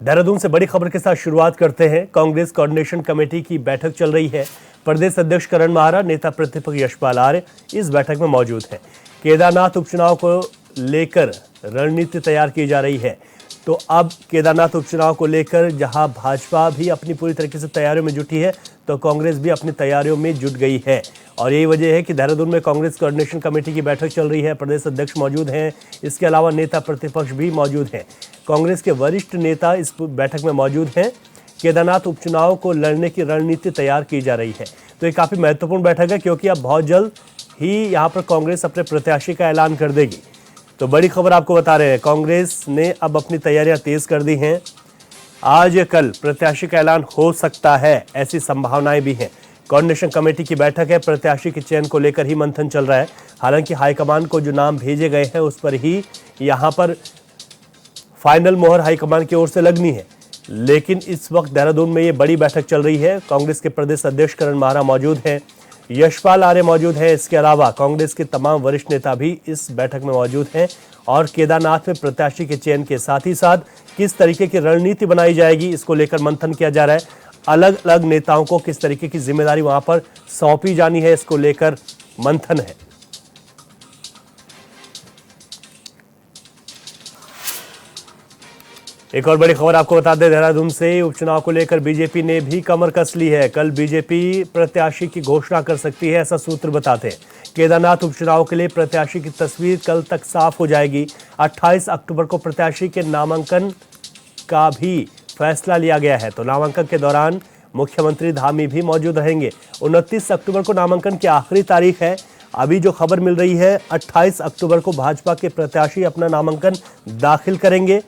देहरादून से बड़ी खबर के साथ शुरुआत करते हैं। कांग्रेस कोऑर्डिनेशन कमेटी की बैठक चल रही है। प्रदेश अध्यक्ष करण माहरा, नेता प्रतिपक्ष यशपाल आर्य इस बैठक में मौजूद हैं। केदारनाथ उपचुनाव को लेकर रणनीति तैयार की जा रही है। तो अब केदारनाथ उपचुनाव को लेकर जहां भाजपा भी अपनी पूरी तरीके से तैयारियों में जुटी है, तो कांग्रेस भी अपनी तैयारियों में जुट गई है। और यही वजह है कि देहरादून में कांग्रेस कोऑर्डिनेशन कमेटी की बैठक चल रही है। प्रदेश अध्यक्ष मौजूद हैं, इसके अलावा नेता प्रतिपक्ष भी मौजूद हैं। कांग्रेस के वरिष्ठ नेता इस बैठक में मौजूद हैं। केदारनाथ उपचुनाव को लड़ने की रणनीति तैयार की जा रही है। तो ये काफ़ी महत्वपूर्ण बैठक है, क्योंकि अब बहुत जल्द ही यहाँ पर कांग्रेस अपने प्रत्याशी का ऐलान कर देगी। तो बड़ी खबर आपको बता रहे हैं, कांग्रेस ने अब अपनी तैयारियां तेज कर दी हैं। आज या कल प्रत्याशी का ऐलान हो सकता है, ऐसी संभावनाएं भी हैं। कोऑर्डिनेशन कमेटी की बैठक है, प्रत्याशी के चयन को लेकर ही मंथन चल रहा है। हालांकि हाईकमान को जो नाम भेजे गए हैं उस पर ही यहाँ पर फाइनल मोहर हाईकमान की ओर से लगनी है। लेकिन इस वक्त देहरादून में ये बड़ी बैठक चल रही है। कांग्रेस के प्रदेश अध्यक्ष करण माहरा मौजूद हैं, यशपाल आर्य मौजूद हैं। इसके अलावा कांग्रेस के तमाम वरिष्ठ नेता भी इस बैठक में मौजूद हैं। और केदारनाथ में प्रत्याशी के चयन के साथ ही साथ किस तरीके की रणनीति बनाई जाएगी, इसको लेकर मंथन किया जा रहा है। अलग अलग नेताओं को किस तरीके की जिम्मेदारी वहां पर सौंपी जानी है, इसको लेकर मंथन है। एक और बड़ी खबर आपको बता दें, देहरादून से उपचुनाव को लेकर बीजेपी ने भी कमर कस ली है। कल बीजेपी प्रत्याशी की घोषणा कर सकती है, ऐसा सूत्र बताते हैं। केदारनाथ उपचुनाव के लिए प्रत्याशी की तस्वीर कल तक साफ हो जाएगी। 28 अक्टूबर को प्रत्याशी के नामांकन का भी फैसला लिया गया है। तो नामांकन के दौरान मुख्यमंत्री धामी भी मौजूद रहेंगे। 29 अक्टूबर को नामांकन की आखिरी तारीख है। अभी जो खबर मिल रही है, 28 अक्टूबर को भाजपा के प्रत्याशी अपना नामांकन दाखिल करेंगे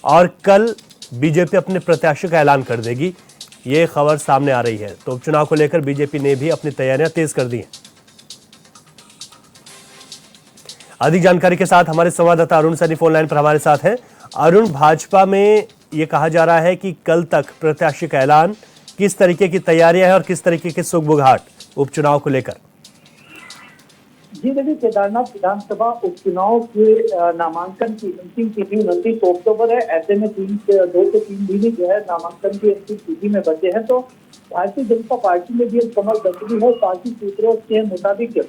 और कल बीजेपी अपने प्रत्याशी का ऐलान कर देगी। ये खबर सामने आ रही है। तो उपचुनाव को लेकर बीजेपी ने भी अपनी तैयारियां तेज कर दी हैं। अधिक जानकारी के साथ हमारे संवाददाता अरुण सैनी फोन लाइन पर हमारे साथ हैं। अरुण, भाजपा में ये कहा जा रहा है कि कल तक प्रत्याशी का ऐलान, किस तरीके की तैयारियां हैं और किस तरीके के सुगबुगाहट उपचुनाव को लेकर? जी देखिए, केदारनाथ विधानसभा उपचुनाव के नामांकन की अंतिम तिथि 29 अक्टूबर है। ऐसे में 2 से 3 दिन जो है नामांकन की अंतिम तिथि में बचे हैं। तो भारतीय जनता पार्टी में भी एक कमर कस ली है। पार्टी सूत्रों के मुताबिक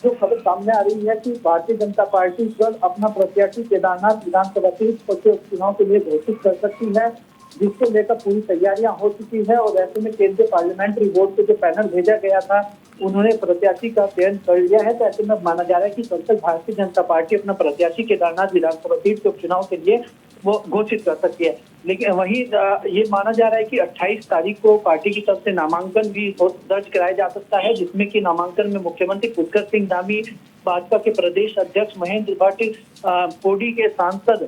जो खबर सामने आ रही है कि भारतीय जनता पार्टी कल अपना प्रत्याशी केदारनाथ विधानसभा सीट के उपचुनाव के लिए घोषित कर सकती है, जिसको लेकर पूरी तैयारियां हो चुकी है। और ऐसे में केंद्रीय पार्लियामेंट्री बोर्ड को जो पैनल भेजा गया था, उन्होंने प्रत्याशी का चयन कर लिया है। तो ऐसे में माना जा रहा है कि कल तक भारतीय जनता पार्टी अपना प्रत्याशी केदारनाथ विधानसभा सीट के उपचुनाव के लिए वो घोषित कर सकती है। लेकिन वहीं ये माना जा रहा है कि 28 तारीख को पार्टी की तरफ से नामांकन भी दर्ज कराया जा सकता है, जिसमें कि नामांकन में मुख्यमंत्री पुष्कर सिंह धामी, भाजपा के प्रदेश अध्यक्ष महेंद्र भट्ट, पोडी के सांसद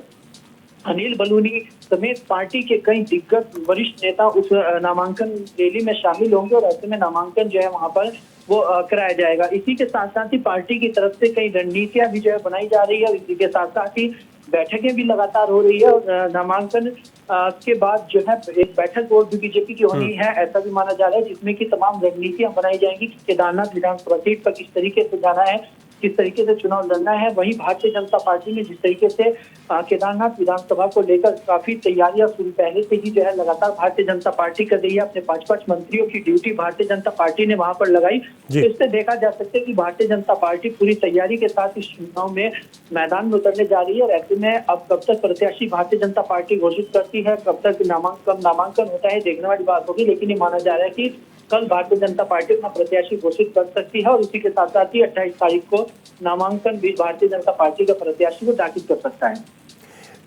अनिल बलूनी समेत पार्टी के कई दिग्गज वरिष्ठ नेता उस नामांकन रैली में शामिल होंगे। और ऐसे में नामांकन जो है वहां पर वो कराया जाएगा। इसी के साथ साथ ही पार्टी की तरफ से कई रणनीतियां भी जो है बनाई जा रही है। इसी के साथ साथ ही बैठकें भी लगातार हो रही है। और नामांकन के बाद जो है एक बैठक और भी बीजेपी की होनी है, ऐसा भी माना जा रहा है, जिसमें कि तमाम रणनीतियां बनाई जाएंगी कि केदारनाथ विधानसभा सीट पर किस तरीके से जाना है, किस तरीके से चुनाव लड़ना है। वहीं भारतीय जनता पार्टी ने जिस तरीके से केदारनाथ विधानसभा को लेकर काफी तैयारियां शुरू पहले से ही जो है लगातार भारतीय जनता पार्टी कर रही है। अपने 5 मंत्रियों की ड्यूटी भारतीय जनता पार्टी ने वहां पर लगाई। तो इससे देखा जा सकता है कि भारतीय जनता पार्टी पूरी तैयारी के साथ इस चुनाव में मैदान में उतरने जा रही है। और ऐसे में अब कब तक प्रत्याशी भारतीय जनता पार्टी घोषित करती है, कब तक नामांकन होता है, देखने वाली बात होगी। लेकिन ये माना जा रहा है कि कल भारतीय जनता पार्टी अपना प्रत्याशी घोषित कर सकती है। और इसी के साथ साथ ही 28 तारीख को नामांकन भी भारतीय जनता पार्टी का प्रत्याशी को दाखिल कर सकता है।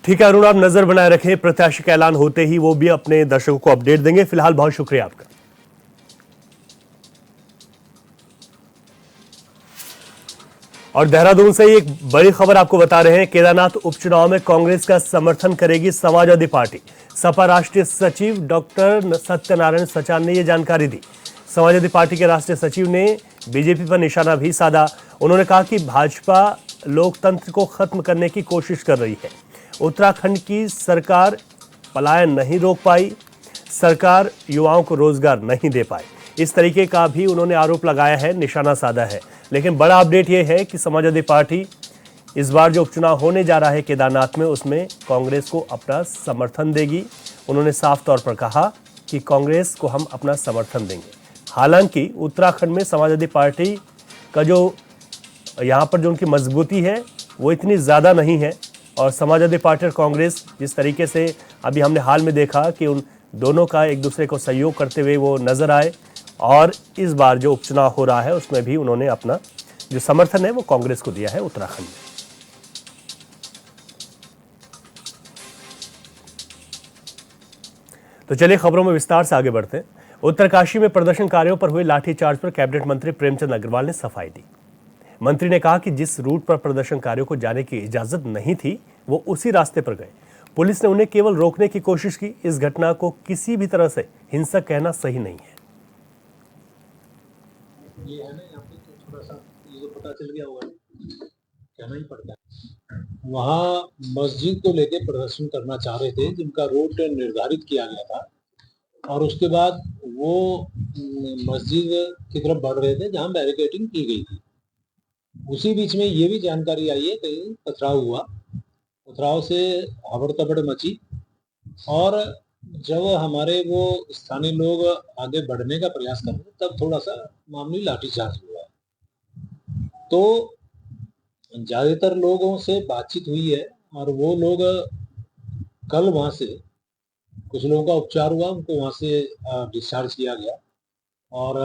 ठीक है अरुण, आप नजर बनाए रखें। प्रत्याशी का ऐलान होते ही वो भी अपने दर्शकों को अपडेट देंगे। फिलहाल बहुत शुक्रिया आपका। और देहरादून से एक बड़ी खबर आपको बता रहे हैं। केदारनाथ उपचुनाव में कांग्रेस का समर्थन करेगी समाजवादी पार्टी। सपा राष्ट्रीय सचिव डॉक्टर सत्यनारायण सचान ने यह जानकारी दी। समाजवादी पार्टी के राष्ट्रीय सचिव ने बीजेपी पर निशाना भी साधा। उन्होंने कहा कि भाजपा लोकतंत्र को खत्म करने की कोशिश कर रही है। उत्तराखंड की सरकार पलायन नहीं रोक पाई, सरकार युवाओं को रोजगार नहीं दे पाई, इस तरीके का भी उन्होंने आरोप लगाया है, निशाना साधा है। लेकिन बड़ा अपडेट यह है कि समाजवादी पार्टी इस बार जो उपचुनाव होने जा रहा है केदारनाथ में, उसमें कांग्रेस को अपना समर्थन देगी। उन्होंने साफ तौर पर कहा कि कांग्रेस को हम अपना समर्थन देंगे। हालांकि उत्तराखंड में समाजवादी पार्टी का जो यहाँ पर जो उनकी मजबूती है वो इतनी ज़्यादा नहीं है, और समाजवादी पार्टी और कांग्रेस जिस तरीके से अभी हमने हाल में देखा कि उन दोनों का एक दूसरे को सहयोग करते हुए वो नजर आए, और इस बार जो उपचुनाव हो रहा है उसमें भी उन्होंने अपना जो समर्थन है वो कांग्रेस को दिया है उत्तराखंड में। तो चलिए खबरों में विस्तार से आगे बढ़ते हैं। उत्तरकाशी में प्रदर्शनकारियों पर हुए लाठीचार्ज पर कैबिनेट मंत्री प्रेमचंद अग्रवाल ने सफाई दी। मंत्री ने कहा कि जिस रूट पर प्रदर्शनकारियों को जाने की इजाजत नहीं थी वो उसी रास्ते पर गए। पुलिस ने उन्हें केवल रोकने की कोशिश की। इस घटना को किसी भी तरह से हिंसक कहना सही नहीं है। ये है ना, यहाँ पे तो थोड़ा सा ये तो पता चल गया होगा, कहना ही पड़ता है। वहाँ मस्जिद को लेके प्रदर्शन करना चाह रहे थे, जिनका रूट निर्धारित किया गया था, और उसके बाद वो मस्जिद की तरफ बढ़ रहे थे जहाँ बैरिकेडिंग की गई थी। उसी बीच में ये भी जानकारी आई है कि पथराव हुआ। पथराव से हबड़-तबड़ मची, और जब हमारे वो स्थानीय लोग आगे बढ़ने का प्रयास कर रहे तब थोड़ा सा मामूली लाठीचार्ज हुआ। तो ज्यादातर लोगों से बातचीत हुई है, और वो लोग कल वहां से कुछ लोगों का उपचार हुआ, उनको वहां से डिस्चार्ज किया गया, और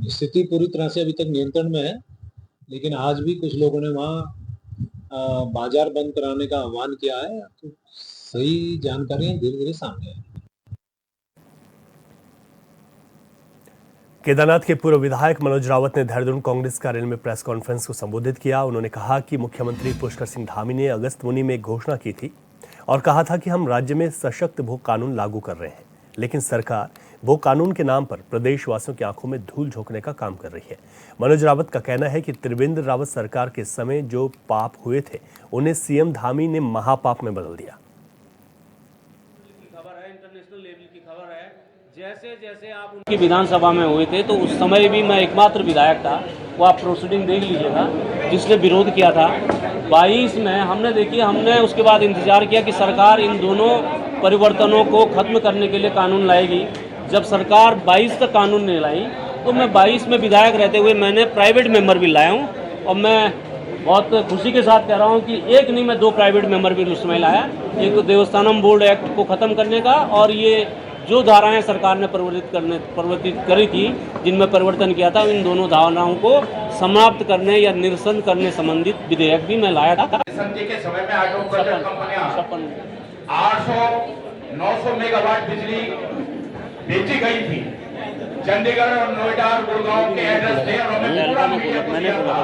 स्थिति पूरी तरह से अभी तक नियंत्रण में है। लेकिन आज भी कुछ लोगों ने वहाँ बाजार बंद कराने का आह्वान किया है। तो सही जानकारियां धीरे धीरे सामने आएंगी। केदारनाथ के पूर्व विधायक मनोज रावत ने देहरादून कांग्रेस कार्यालय में प्रेस कॉन्फ्रेंस को संबोधित किया। उन्होंने कहा कि मुख्यमंत्री पुष्कर सिंह धामी ने अगस्त मुनि में एक घोषणा की थी और कहा था कि हम राज्य में सशक्त भू कानून लागू कर रहे हैं, लेकिन सरकार भू कानून के नाम पर प्रदेशवासियों की आंखों में धूल झोंकने का काम कर रही है। मनोज रावत का कहना है कि त्रिवेंद्र रावत सरकार के समय जो पाप हुए थे उन्हें सीएम धामी ने महापाप में बदल दिया। जैसे जैसे आप उनकी विधानसभा में हुए थे तो उस समय भी मैं एकमात्र विधायक था, वो आप प्रोसीडिंग देख लीजिएगा, जिसने विरोध किया था। 22 में हमने उसके बाद इंतजार किया कि सरकार इन दोनों परिवर्तनों को खत्म करने के लिए कानून लाएगी। जब सरकार 22 तक कानून नहीं लाई तो मैं 22 में विधायक रहते हुए मैंने प्राइवेट मेंबर भी लाया हूँ, और मैं बहुत खुशी के साथ कह रहा हूँ कि एक नहीं, मैं 2 प्राइवेट मेंबर भी उस समय लाया। एक तो देवस्थानम बोर्ड एक्ट को ख़त्म करने का, और ये जो धाराएं सरकार ने परिवर्तित करी थी, जिनमें परिवर्तन किया था, इन दोनों धाराओं को समाप्त करने या निरसन करने संबंधित विधेयक भी मैं लाया था। संधि के समय में ऑटो प्रोजेक्ट कंपनियां 800-900 मेगावाट बिजली बेची गई थी। चंडीगढ़ और नोएडा और गुड़गांव के एड्रेस थे, और हमें पूरा मीडिया को दिया था।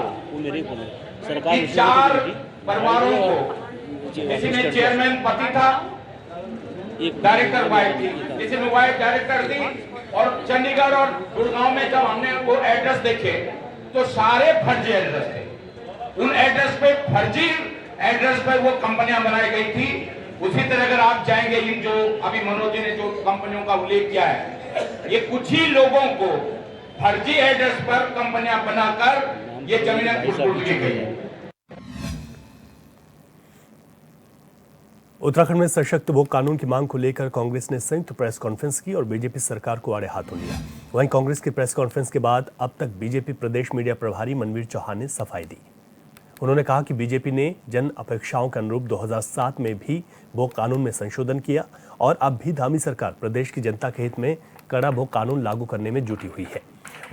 सरकार 4 परिवारों को, किसी में चेयरमैन पति था, डायरेक्टर वाइफ थी, किसी में वाइफ डायरेक्टर थी। और चंडीगढ़ और गुड़गांव में जब हमने वो एड्रेस देखे तो सारे फर्जी एड्रेस थे। उन एड्रेस पे फर्जी एड्रेस पे वो कंपनियां बनाई गई थी। उसी तरह अगर आप जाएंगे, इन जो अभी मनोज जी ने जो कंपनियों का उल्लेख किया है, ये कुछ ही लोगों को फर्जी एड्रेस पर कंपनियां बनाकर ये जमीनें कुछ दी गई। उत्तराखंड में सशक्त भू कानून की मांग को लेकर कांग्रेस ने संयुक्त प्रेस कॉन्फ्रेंस की और बीजेपी सरकार को आड़े हाथों लिया। वहीं कांग्रेस की प्रेस कॉन्फ्रेंस के बाद अब तक बीजेपी प्रदेश मीडिया प्रभारी मनवीर चौहान ने सफाई दी। उन्होंने कहा कि बीजेपी ने जन अपेक्षाओं के अनुरूप 2007 में भी भू कानून में संशोधन किया, और अब भी धामी सरकार प्रदेश की जनता के हित में कड़ा भू कानून लागू करने में जुटी हुई है।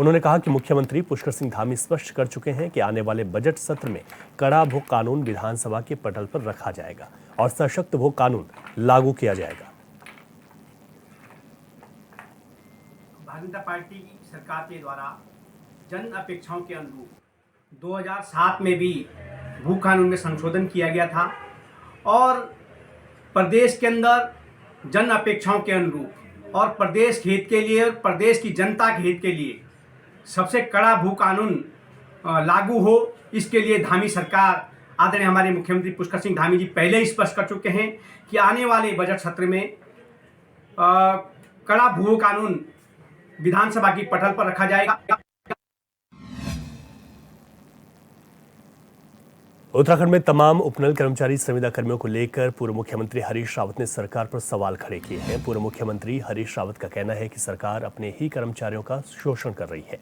उन्होंने कहा कि मुख्यमंत्री पुष्कर सिंह धामी स्पष्ट कर चुके हैं कि आने वाले बजट सत्र में कड़ा भू कानून विधानसभा के पटल पर रखा जाएगा और सशक्त भू कानून लागू किया जाएगा। भारतीय जनता पार्टी की सरकार के द्वारा जन अपेक्षाओं के अनुरूप 2007 में भी भू कानून में संशोधन किया गया था, और प्रदेश के अंदर जन अपेक्षाओं के अनुरूप और प्रदेश के हित के लिए और प्रदेश की जनता के हित के लिए सबसे कड़ा भू कानून लागू हो, इसके लिए धामी सरकार आदरणीय हमारे मुख्यमंत्री पुष्कर सिंह धामी जी पहले ही स्पष्ट कर चुके हैं कि आने वाले बजट सत्र में कड़ा भू कानून विधानसभा की पटल पर रखा जाएगा। उत्तराखंड में तमाम उपनल कर्मचारी संविदा कर्मियों को लेकर पूर्व मुख्यमंत्री हरीश रावत ने सरकार पर सवाल खड़े किए हैं। पूर्व मुख्यमंत्री हरीश रावत का कहना है कि सरकार अपने ही कर्मचारियों का शोषण कर रही है।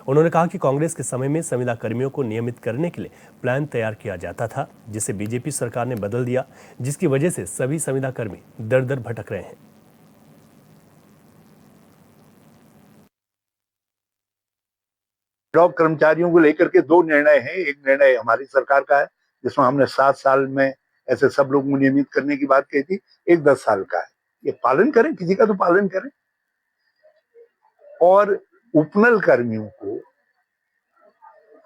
उन्होंने कहा कि कांग्रेस के समय में संविदा कर्मियों को नियमित करने के लिए प्लान तैयार किया जाता था, जिसे बीजेपी सरकार ने बदल दिया, जिसकी वजह से सभी संविदा कर्मी दर दर भटक रहे हैं। जॉब कर्मचारियों को लेकर के दो निर्णय हैं। एक निर्णय हमारी सरकार का है जिसमें हमने 7 साल में ऐसे सब लोग को नियमित करने की बात कही थी। एक 10 साल का है, ये पालन करें, किसी का तो पालन करें। और उपनल कर्मियों को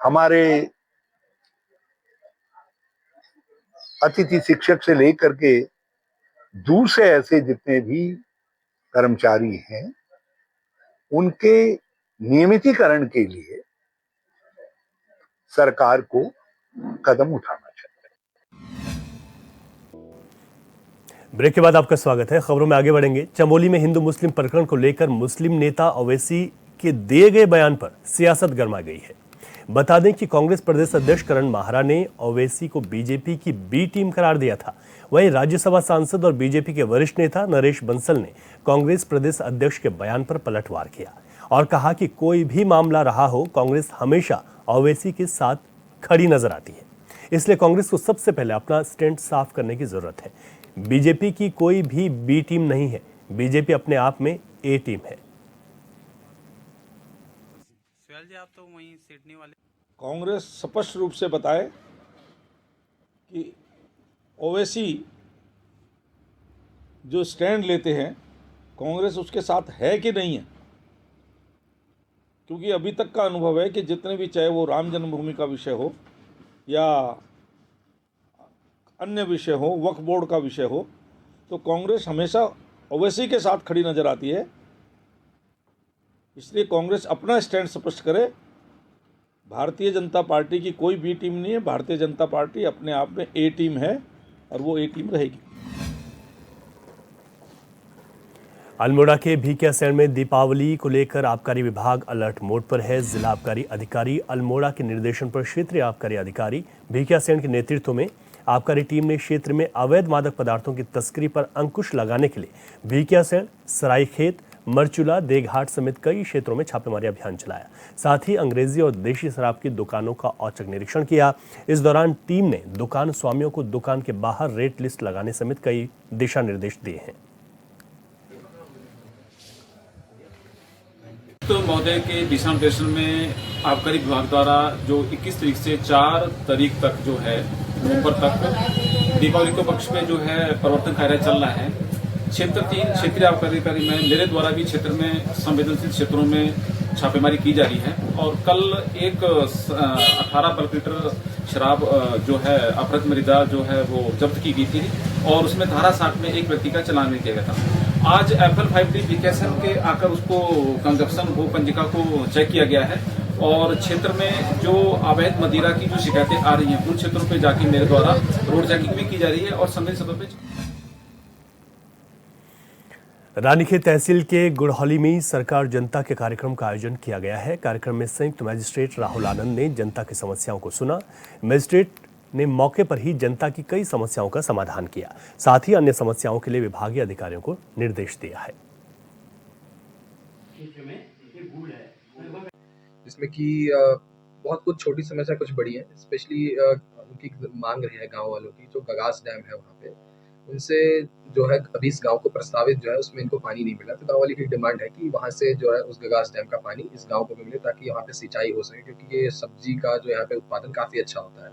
हमारे अतिथि शिक्षक से लेकर के दूर से ऐसे जितने भी कर्मचारी हैं, उनके नियमितीकरण के लिए सरकार को कदम उठाना चाहिए। ब्रेक के बाद आपका स्वागत है। खबरों में आगे बढ़ेंगे। चमोली में हिंदू मुस्लिम प्रकरण को लेकर मुस्लिम नेता ओवैसी के दिए गए बयान पर सियासत गरमा गई है। बता दें कि कांग्रेस प्रदेश अध्यक्ष करण माहरा ने ओवैसी को बीजेपी की बी टीम करार दिया था। वहीं राज्यसभा सांसद और बीजेपी के वरिष्ठ नेता नरेश बंसल ने कांग्रेस प्रदेश अध्यक्ष के बयान पर पलटवार किया और कहा कि कोई भी मामला रहा हो, कांग्रेस हमेशा ओवैसी के साथ खड़ी नजर आती है। इसलिए कांग्रेस को सबसे पहले अपना स्टैंड साफ करने की जरूरत है। बीजेपी की कोई भी बी टीम नहीं है, बीजेपी अपने आप में ए टीम है। जी, आप तो वहीं सिडनी वाले। कांग्रेस स्पष्ट रूप से बताए कि ओवैसी जो स्टैंड लेते हैं, कांग्रेस उसके साथ है कि नहीं है। क्योंकि अभी तक का अनुभव है कि जितने भी, चाहे वो राम जन्मभूमि का विषय हो या अन्य विषय हो, वक्फ बोर्ड का विषय हो, तो कांग्रेस हमेशा ओवैसी के साथ खड़ी नजर आती है। इसलिए कांग्रेस अपना स्टैंड स्पष्ट करे। भारतीय जनता पार्टी की कोई बी टीम नहीं है। भारतीय जनता पार्टी अपने आप में ए टीम है और वो ए टीम रहेगी। अल्मोड़ा के भिकियासैंण में दीपावली को लेकर आबकारी विभाग अलर्ट मोड पर है। जिला आबकारी अधिकारी अल्मोड़ा के निर्देशन पर क्षेत्रीय आबकारी अधिकारी भिकियासैंण के नेतृत्व में आबकारी टीम ने क्षेत्र में अवैध मादक पदार्थों की तस्करी पर अंकुश लगाने के लिए भिकियासैंण, सरायखेत, मरचुला, देघाट समेत कई क्षेत्रों में छापेमारी अभियान चलाया। साथ ही अंग्रेजी और देशी शराब की दुकानों का औचक निरीक्षण किया। इस दौरान टीम ने दुकान स्वामियों को दुकान के बाहर रेट लिस्ट लगाने समेत कई दिशा निर्देश दिए हैं। तो महोदय के दिशा निर्देशन में आबकारी विभाग द्वारा जो 21 तारीख से 4 तारीख तक जो है नवंबर तक दीपावली के पक्ष में जो है प्रवर्तन कार्य चल रहा है। क्षेत्र 3 क्षेत्रीय आबकारी अधिकारी में मेरे द्वारा भी क्षेत्र में संवेदनशील क्षेत्रों में छापेमारी की जा रही है। और कल एक 18 बल्क लीटर शराब जो है अपहृत मृदा जो है वो जब्त की गई थी और उसमें धारा 60 में एक व्यक्ति का चालान भी किया गया था। आज FL5D भिकियासैंण के आकर उसको कंजप्शन वो पंजिका को चेक किया गया है और क्षेत्र में जो अवैध मदिरा की जो शिकायतें आ रही हैं उन क्षेत्रों पे जाके मेरे द्वारा रोड चेकिंग भी की जा रही है और संबंधित सतह पे। रानीखेत तहसील के गुड़हौली में सरकार जनता के कार्यक्रम का आयोजन किया गया है। कार्यक्रम में संयुक्त मजिस्ट्रेट राहुल आनंद ने जनता की समस्याओं को सुना। मजिस्ट्रेट ने मौके पर ही जनता की कई समस्याओं का समाधान किया। साथ ही अन्य समस्याओं के लिए विभागीय अधिकारियों को निर्देश दिया है। जिसमें कि बहुत कुछ छोटी समस्या, कुछ बड़ी है। स्पेशली उनकी मांग रही है गांव वालों की, जो गगास डैम है वहाँ पे, उनसे जो है अभी इस गांव को प्रस्तावित जो है उसमें इनको पानी नहीं मिला। तो गांव वाली की डिमांड है कि वहाँ से जो है उस गगास डैम का पानी इस गांव को मिले ताकि यहाँ पे सिंचाई हो सके, क्योंकि ये सब्जी का जो यहाँ पे उत्पादन काफ़ी अच्छा होता है।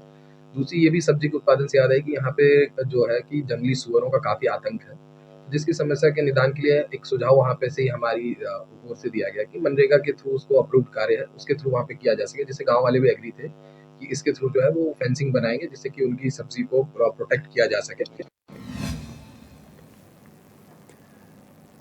दूसरी ये भी सब्जी के उत्पादन से याद है कि यहाँ पे जो है कि जंगली सुअरों का काफ़ी आतंक है, जिसकी समस्या के निदान के लिए एक सुझाव वहाँ पे से ही हमारी ओर से दिया गया कि मनरेगा के थ्रू उसको अप्रूव्ड कार्य है उसके थ्रू वहाँ पे किया जा सके। जिससे गाँव वाले भी एग्री थे कि इसके थ्रू जो है वो फेंसिंग बनाएंगे जिससे कि उनकी सब्जी को प्रोटेक्ट किया जा सके।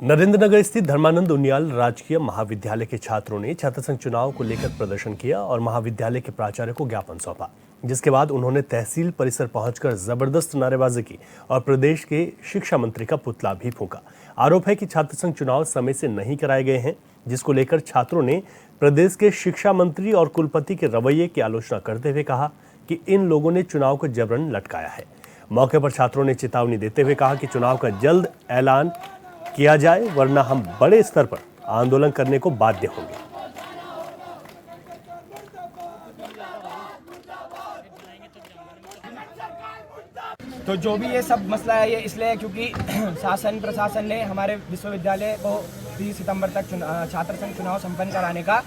नरेंद्रनगर स्थित धर्मानंद उनियाल राजकीय महाविद्यालय के छात्रों ने छात्र संघ चुनाव को लेकर प्रदर्शन किया और महाविद्यालय के प्राचार्य को ज्ञापन सौंपा, जिसके बाद उन्होंने तहसील परिसर पहुंचकर जबरदस्त नारेबाजी की और प्रदेश के शिक्षा मंत्री का पुतला भी फूंका। आरोप है कि छात्र संघ चुनाव समय से नहीं कराए गए हैं, जिसको लेकर छात्रों ने प्रदेश के शिक्षा मंत्री और कुलपति के रवैये की आलोचना करते हुए कहा कि इन लोगों ने चुनाव को जबरन लटकाया है। मौके पर छात्रों ने चेतावनी देते हुए कहा कि चुनाव का जल्द ऐलान किया जाए, वरना हम बड़े स्तर पर आंदोलन करने को बाध्य होंगे। तो जो भी ये सब मसला है, ये इसलिए है क्योंकि शासन प्रशासन ने हमारे विश्वविद्यालय को 30 सितंबर तक छात्र संघ चुनाव संपन्न कराने का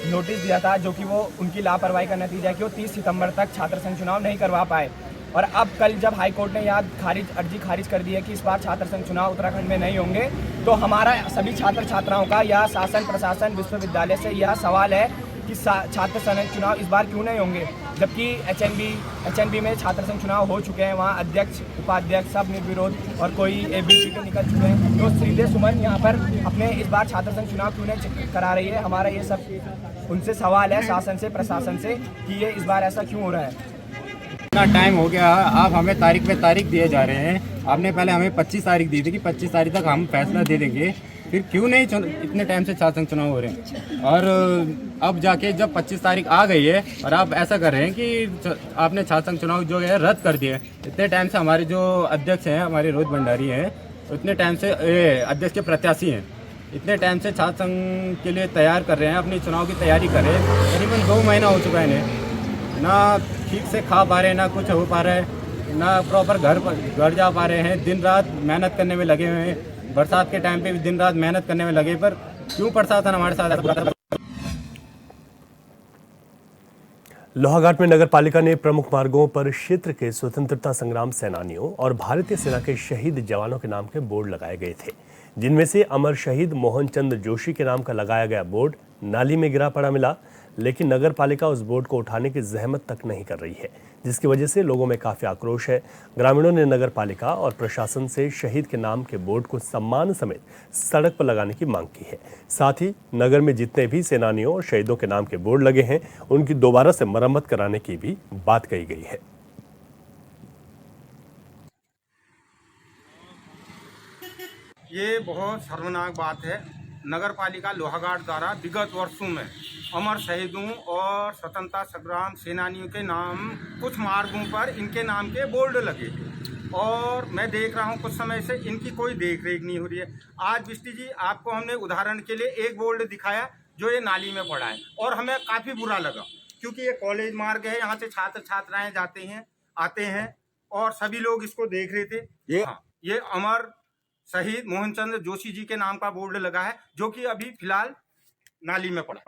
नोटिस दिया था, जो कि वो उनकी लापरवाही का नतीजा है कि वो 30 सितंबर तक छात्र संघ चुनाव नहीं करवा पाए। और अब कल जब हाईकोर्ट ने अर्जी खारिज कर दी है कि इस बार छात्र संघ चुनाव उत्तराखंड में नहीं होंगे, तो हमारा सभी छात्र छात्राओं का या शासन प्रशासन विश्वविद्यालय से यह सवाल है कि छात्र संघ चुनाव इस बार क्यों नहीं होंगे, जबकि एचएनबी में छात्र संघ चुनाव हो चुके हैं, वहाँ अध्यक्ष उपाध्यक्ष सब निर्विरोध और कोई एबीसी के निकल चुके हैं। तो सीधे सुमन यहाँ पर अपने इस बार छात्र संघ चुनाव क्यों नहीं करा रही है, हमारा ये सब उनसे सवाल है, शासन से प्रशासन से, कि ये इस बार ऐसा क्यों हो रहा है। इतना टाइम हो गया, आप हमें तारीख पे तारीख दिए जा रहे हैं। आपने पहले हमें 25 तारीख दी थी कि 25 तारीख तक हम फैसला दे देंगे, फिर क्यों नहीं इतने टाइम से छात्र संघ चुनाव हो रहे हैं। और अब जाके जब 25 तारीख आ गई है और आप ऐसा कर रहे हैं कि आपने छात्र संघ चुनाव जो है रद्द कर दिए। इतने टाइम से हमारे जो अध्यक्ष हैं, हमारे रोहित भंडारी हैं, इतने टाइम से अध्यक्ष के प्रत्याशी हैं, इतने टाइम से छात्र संघ के लिए तैयार कर रहे हैं, अपनी चुनाव की तैयारी कर रहे हैं। करीबन 2 महीना हो चुका है इन्हें, ना ठीक से खा पा रहे हैं, ना कुछ हो पा रहा है, ना प्रॉपर घर जा पा रहे हैं। दिन रात मेहनत करने में लगे हुए हैं, बरसात के टाइम पे भी दिन रात मेहनत करने में लगे, पर क्यों प्रशासन हमारे साथ। लोहाघाट में नगर पालिका ने प्रमुख मार्गों पर क्षेत्र के स्वतंत्रता संग्राम सेनानियों और भारतीय सेना के शहीद जवानों के नाम के बोर्ड लगाए गए थे, जिनमें से अमर शहीद मोहन चंद जोशी के नाम का लगाया गया बोर्ड नाली में गिरा पड़ा मिला। लेकिन नगर पालिका उस बोर्ड को उठाने की जहमत तक नहीं कर रही है, जिसकी वजह से लोगों में काफी आक्रोश है। ग्रामीणों ने नगर पालिका और प्रशासन से शहीद के नाम के बोर्ड को सम्मान समेत सड़क पर लगाने की मांग की है। साथ ही नगर में जितने भी सेनानियों और शहीदों के नाम के बोर्ड लगे हैं, उनकी दोबारा से मरम्मत कराने की भी बात कही गई है। ये बहुत शर्मनाक बात है। नगर पालिका लोहाघाट द्वारा विगत वर्षों में अमर शहीदों और स्वतंत्रता संग्राम सेनानियों के नाम कुछ मार्गों पर इनके नाम के बोर्ड लगे, और मैं देख रहा हूँ कुछ समय से इनकी कोई देख रेख नहीं हो रही है। आज बिष्टी जी, आपको हमने उदाहरण के लिए एक बोर्ड दिखाया जो ये नाली में पड़ा है, और हमें काफ़ी बुरा लगा क्योंकि ये कॉलेज मार्ग है, यहाँ से छात्र छात्राएँ जाते हैं आते हैं, और सभी लोग इसको देख रहे थे। ये अमर शहीद मोहनचंद जोशी जी के नाम का बोर्ड लगा है, जो कि अभी फिलहाल नाली में पड़ा।